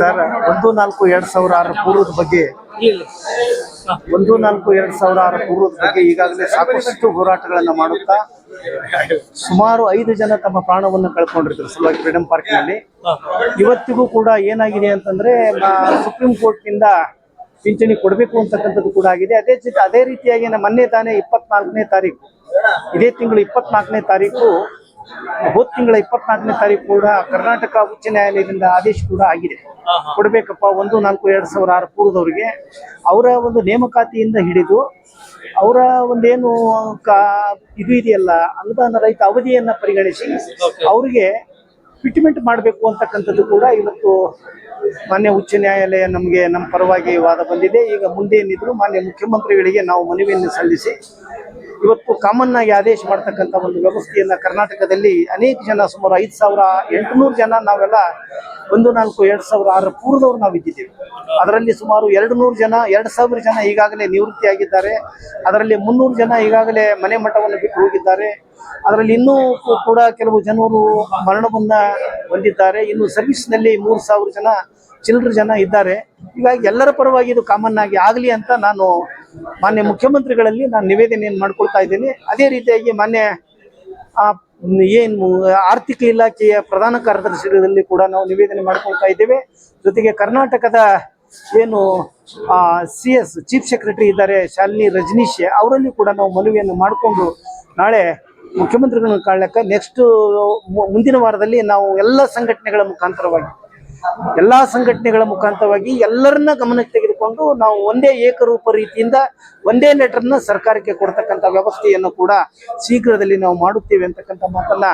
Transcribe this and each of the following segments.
Sir 1-4-2006 ಪೂರ್ವದ ಬಗ್ಗೆ 1-4-2006 ಪೂರ್ವದ ಬಗ್ಗೆ ಈಗಾಗಲೇ ಸಾಕಷ್ಟು ಹೋರಾಟಗಳನ್ನು ಮಾಡುತ್ತಾ ಸುಮಾರು 5 ಜನ ತಮ್ಮ ಪ್ರಾಣವನ್ನು ಕಳ್ಕೊಂಡಿರ್ತಾರೆ ಸಲುವಾಗಿ ಫ್ರೀಡಂ ಪಾರ್ಕ್ನಲ್ಲಿ. ಇವತ್ತಿಗೂ ಕೂಡ ಏನಾಗಿದೆ ಅಂತಂದ್ರೆ ಸುಪ್ರೀಂ ಕೋರ್ಟ್ನಿಂದ ಪಿಂಚಣಿ ಕೊಡಬೇಕು ಅಂತಕ್ಕಂಥದ್ದು ಕೂಡ ಆಗಿದೆ. ಅದೇ ರೀತಿಯಾಗಿ ಮೊನ್ನೆ ತಾನೇ 24ನೇ ತಾರೀಕು ಇದೇ ತಿಂಗಳು 24ನೇ ತಾರೀಕು ಹೋದ ತಿಂಗಳ 24ನೇ ತಾರೀಕು ಕೂಡ ಕರ್ನಾಟಕ ಉಚ್ಚ ನ್ಯಾಯಾಲಯದಿಂದ ಆದೇಶ ಕೂಡ ಆಗಿದೆ. ಕೊಡ್ಬೇಕಪ್ಪ 1-4-2006 ಪೂರ್ವದವರಿಗೆ ಅವರ ಒಂದು ನೇಮಕಾತಿಯಿಂದ ಹಿಡಿದು ಅವರ ಒಂದೇನು ಇದು ಇದೆಯಲ್ಲ ಅನುದಾನ ರಹಿತ ಅವಧಿಯನ್ನ ಪರಿಗಣಿಸಿ ಅವರಿಗೆ ಫಿಟ್ಮೆಂಟ್ ಮಾಡಬೇಕು ಅಂತಕ್ಕಂಥದ್ದು ಕೂಡ ಇವತ್ತು ಮಾನ್ಯ ಉಚ್ಚ ನ್ಯಾಯಾಲಯ ನಮ್ಮ ಪರವಾಗಿ ವಾದ ಬಂದಿದೆ. ಈಗ ಮುಂದೆ ಏನಿದ್ರು ಮಾನ್ಯ ಮುಖ್ಯಮಂತ್ರಿಗಳಿಗೆ ನಾವು ಮನವಿಯನ್ನು ಸಲ್ಲಿಸಿ ಇವತ್ತು ಕಾಮನ್ ಆಗಿ ಆದೇಶ ಮಾಡ್ತಕ್ಕಂಥ ಒಂದು ವ್ಯವಸ್ಥೆಯನ್ನ ಕರ್ನಾಟಕದಲ್ಲಿ ಅನೇಕ ಜನ ಸುಮಾರು 5800 ಜನ ನಾವೆಲ್ಲ 1-4-2006 ಪೂರ್ವದವ್ರು ನಾವು ಇದ್ದಿದ್ದೇವೆ. ಅದರಲ್ಲಿ ಸುಮಾರು 2000 ಜನ ಈಗಾಗಲೇ ನಿವೃತ್ತಿಯಾಗಿದ್ದಾರೆ. ಅದರಲ್ಲಿ 300 ಜನ ಈಗಾಗಲೇ ಮನೆ ಮಠವನ್ನು ಬಿಟ್ಟು ಹೋಗಿದ್ದಾರೆ. ಅದರಲ್ಲಿ ಇನ್ನೂ ಕೂಡ ಕೆಲವು ಜನರು ಮರಣವನ್ನ ಹೊಂದಿದ್ದಾರೆ. ಇನ್ನು ಸರ್ವಿಸ್ನಲ್ಲಿ 3000 ಚಿಲ್ಲರೆ ಜನ ಇದ್ದಾರೆ. ಹೀಗಾಗಿ ಎಲ್ಲರ ಪರವಾಗಿ ಇದು ಕಾಮನ್ ಆಗಿ ಆಗಲಿ ಅಂತ ನಾನು ಮಾನ್ಯ ಮುಖ್ಯಮಂತ್ರಿಗಳಲ್ಲಿ ನಾನು ನಿವೇದನೆಯನ್ನು ಮಾಡ್ಕೊಳ್ತಾ ಇದ್ದೇನೆ. ಅದೇ ರೀತಿಯಾಗಿ ಮಾನ್ಯ ಏನು ಆರ್ಥಿಕ ಇಲಾಖೆಯ ಪ್ರಧಾನ ಕಾರ್ಯದರ್ಶಿಗಳಲ್ಲಿ ಕೂಡ ನಾವು ನಿವೇದನೆ ಮಾಡ್ಕೊಳ್ತಾ ಇದ್ದೇವೆ. ಜೊತೆಗೆ ಕರ್ನಾಟಕದ ಏನು CS ಚೀಫ್ ಸೆಕ್ರೆಟರಿ ಇದ್ದಾರೆ ಶಾಲಿನಿ ರಜನೀಶ್, ಅವರಲ್ಲಿ ಕೂಡ ನಾವು ಮನವಿಯನ್ನು ಮಾಡಿಕೊಂಡು ನಾಳೆ ಮುಖ್ಯಮಂತ್ರಿಗಳನ್ನು ಕಾಣಲಿಕ್ಕೆ ನೆಕ್ಸ್ಟ್ ಮುಂದಿನ ವಾರದಲ್ಲಿ ನಾವು ಎಲ್ಲ ಸಂಘಟನೆಗಳ ಮುಖಾಂತರವಾಗಿ ಎಲ್ಲರನ್ನ ಗಮನಕ್ಕೆ ತೆಗೆದುಕೊಂಡು ನಾವು ಒಂದೇ ಏಕರೂಪ ರೀತಿಯಿಂದ ಒಂದೇ ಲೆಟರ್ನ ಸರ್ಕಾರಕ್ಕೆ ಕೊಡ್ತಕ್ಕಂಥ ವ್ಯವಸ್ಥೆಯನ್ನು ಕೂಡ ಶೀಘ್ರದಲ್ಲಿ ನಾವು ಮಾಡುತ್ತೇವೆ ಅಂತಕ್ಕಂಥ ಮಾತನ್ನ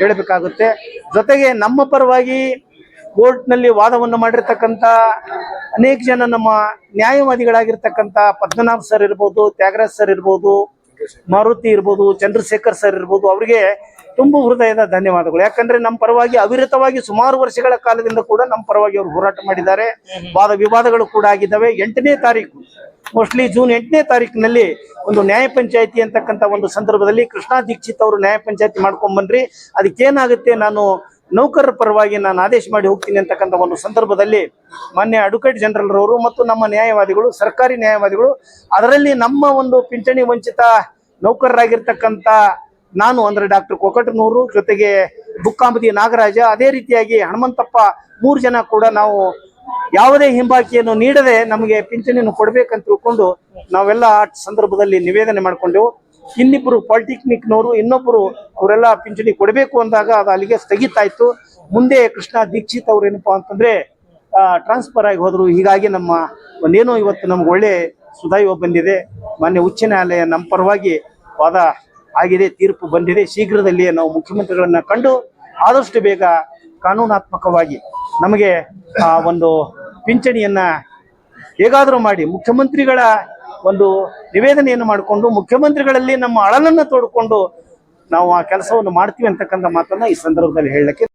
ಹೇಳಬೇಕಾಗುತ್ತೆ. ಜೊತೆಗೆ ನಮ್ಮ ಪರವಾಗಿ ಕೋರ್ಟ್ನಲ್ಲಿ ವಾದವನ್ನು ಮಾಡಿರ್ತಕ್ಕಂಥ ಅನೇಕ ಜನ ನಮ್ಮ ನ್ಯಾಯವಾದಿಗಳಾಗಿರ್ತಕ್ಕಂಥ ಪದ್ಮನಾಭ್ ಸರ್ ಇರ್ಬೋದು, ತ್ಯಾಗರಾಜ್ ಸರ್ ಇರ್ಬೋದು, ಮಾರುತಿ ಇರ್ಬೋದು, ಚಂದ್ರಶೇಖರ್ ಸರ್ ಇರ್ಬೋದು, ಅವರಿಗೆ ತುಂಬ ಹೃದಯದ ಧನ್ಯವಾದಗಳು. ಯಾಕಂದ್ರೆ ನಮ್ಮ ಪರವಾಗಿ ಅವಿರತವಾಗಿ ಸುಮಾರು ವರ್ಷಗಳ ಕಾಲದಿಂದ ಕೂಡ ನಮ್ಮ ಪರವಾಗಿ ಅವರು ಹೋರಾಟ ಮಾಡಿದ್ದಾರೆ. ವಾದ ವಿವಾದಗಳು ಕೂಡ ಆಗಿದ್ದಾವೆ. 8ನೇ ತಾರೀಕು ಮೋಸ್ಟ್ಲಿ ಜೂನ್ 8ನೇ ತಾರೀಕಿನಲ್ಲಿ ಒಂದು ನ್ಯಾಯ ಪಂಚಾಯತಿ ಅಂತಕ್ಕಂಥ ಒಂದು ಸಂದರ್ಭದಲ್ಲಿ ಕೃಷ್ಣಾ ದೀಕ್ಷಿತ್ ಅವರು ನ್ಯಾಯ ಪಂಚಾಯತಿ ಮಾಡ್ಕೊಂಡ್ ಬಂದ್ರಿ. ಅದಕ್ಕೇನಾಗುತ್ತೆ, ನಾನು ನೌಕರರ ಪರವಾಗಿ ನಾನು ಆದೇಶ ಮಾಡಿ ಹೋಗ್ತೀನಿ ಅಂತಕ್ಕಂಥ ಒಂದು ಸಂದರ್ಭದಲ್ಲಿ ಮಾನ್ಯ ಅಡ್ವೊಕೇಟ್ ಜನರಲ್ ರವರು ಮತ್ತು ನಮ್ಮ ನ್ಯಾಯವಾದಿಗಳು, ಸರ್ಕಾರಿ ನ್ಯಾಯವಾದಿಗಳು, ಅದರಲ್ಲಿ ನಮ್ಮ ಒಂದು ಪಿಂಚಣಿ ವಂಚಿತ ನೌಕರರಾಗಿರ್ತಕ್ಕಂಥ ನಾನು ಅಂದ್ರೆ ಡಾಕ್ಟರ್ ಕೊಕಟನೂರು, ಜೊತೆಗೆ ಬುಕ್ಕಾಂಬದಿ ನಾಗರಾಜ, ಅದೇ ರೀತಿಯಾಗಿ ಹನುಮಂತಪ್ಪ, 3 ಜನ ಕೂಡ ನಾವು ಯಾವುದೇ ಹಿಂಬಾಕಿಯನ್ನು ನೀಡದೆ ನಮಗೆ ಪಿಂಚಣಿಯನ್ನು ಕೊಡ್ಬೇಕಂತ ತಿಳ್ಕೊಂಡು ನಾವೆಲ್ಲ ಆ ಸಂದರ್ಭದಲ್ಲಿ ನಿವೇದನೆ ಮಾಡ್ಕೊಂಡೆವು. ಇನ್ನಿಬ್ಬರು ಪಾಲಿಟೆಕ್ನಿಕ್ನವರು, ಇನ್ನೊಬ್ಬರು ಅವರೆಲ್ಲ ಪಿಂಚಣಿ ಕೊಡಬೇಕು ಅಂದಾಗ ಅದು ಅಲ್ಲಿಗೆ ಸ್ಥಗಿತ ಆಯ್ತು. ಮುಂದೆ ಕೃಷ್ಣಾ ದೀಕ್ಷಿತ್ ಅವ್ರು ಏನಪ್ಪಾ ಅಂತಂದ್ರೆ ಟ್ರಾನ್ಸ್ಫರ್ ಆಗಿ ಹೋದ್ರು. ಹೀಗಾಗಿ ನಮ್ಮ ಒಂದೇನೋ ಇವತ್ತು ನಮ್ಗೆ ಒಳ್ಳೆ ಸುದೈವ ಬಂದಿದೆ. ಮಾನ್ಯ ಉಚ್ಚ ನ್ಯಾಯಾಲಯ ನಮ್ಮ ಪರವಾಗಿ ವಾದ ಆಗಿದೆ, ತೀರ್ಪು ಬಂದಿದೆ. ಶೀಘ್ರದಲ್ಲಿಯೇ ನಾವು ಮುಖ್ಯಮಂತ್ರಿಗಳನ್ನ ಕಂಡು ಆದಷ್ಟು ಬೇಗ ಕಾನೂನಾತ್ಮಕವಾಗಿ ನಮಗೆ ಒಂದು ಪಿಂಚಣಿಯನ್ನ ಹೇಗಾದರೂ ಮಾಡಿ ಮುಖ್ಯಮಂತ್ರಿಗಳ ಒಂದು ನಿವೇದನೆಯನ್ನು ಮಾಡಿಕೊಂಡು ಮುಖ್ಯಮಂತ್ರಿಗಳಲ್ಲಿ ನಮ್ಮ ಅಳಲನ್ನು ತೋಡ್ಕೊಂಡು ನಾವು ಆ ಕೆಲಸವನ್ನು ಮಾಡ್ತೀವಿ ಅಂತಕ್ಕಂಥ ಮಾತನ್ನ ಈ ಸಂದರ್ಭದಲ್ಲಿ ಹೇಳಲಿಕ್ಕೆ